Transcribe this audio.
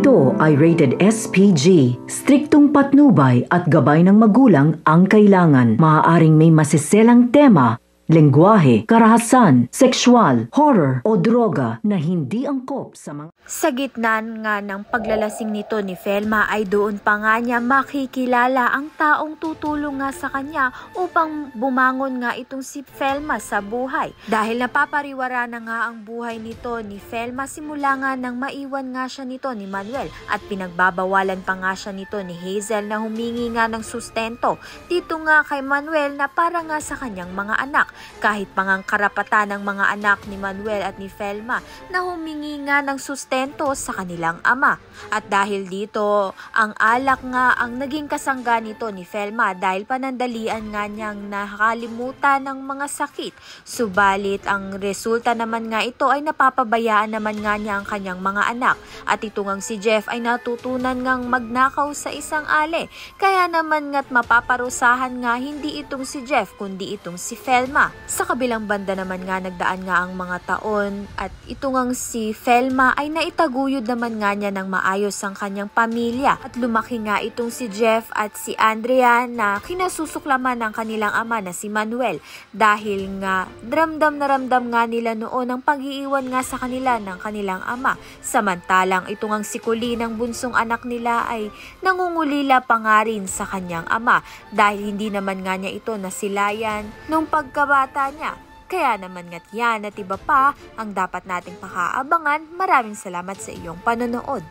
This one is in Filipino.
Ito ay rated SPG. Striktong patnubay at gabay ng magulang ang kailangan. Maaaring may masiselang tema, lengguwahe, karahasan, sexual, horror o droga na hindi angkop sa mga... Sa gitna nga ng paglalasing nito ni Felma ay doon pa nga niya makikilala ang taong tutulong nga sa kanya upang bumangon nga itong si Felma sa buhay. Dahil napapariwara na nga ang buhay nito ni Felma simula nga nang maiwan nga siya nito ni Manuel at pinagbabawalan pa nga siya nito ni Hazel na humingi nga ng sustento dito nga kay Manuel na para nga sa kanyang mga anak. Kahit pa ngang karapatan ng mga anak ni Manuel at ni Felma na humingi nga ng sustento sa kanilang ama. At dahil dito, ang alak nga ang naging kasangga nito ni Felma dahil panandalian nga niyang nakalimutan ng mga sakit. Subalit ang resulta naman nga ito ay napapabayaan naman nga niya ang kanyang mga anak. At ito ngang si Jeff ay natutunan ngang magnakaw sa isang ale. Kaya naman nga't mapaparusahan nga hindi itong si Jeff kundi itong si Felma. Sa kabilang banda naman nga nagdaan nga ang mga taon at ito ngang si Felma ay naitaguyod naman nga niya ng maayos ang kanyang pamilya at lumaki nga itong si Jeff at si Andrea na kinasusuklaman ng kanilang ama na si Manuel dahil nga ramdam na ramdam nga nila noon ang pag-iiwan nga sa kanila ng kanilang ama. Samantalang ito ngang si Colleen ng bunsong anak nila ay nangungulila pa nga rin sa kanyang ama dahil hindi naman nga niya ito nasilayan nung pagkabata niya. Kaya naman nga't yan at iba pa ang dapat nating pakaabangan. Maraming salamat sa iyong panonood.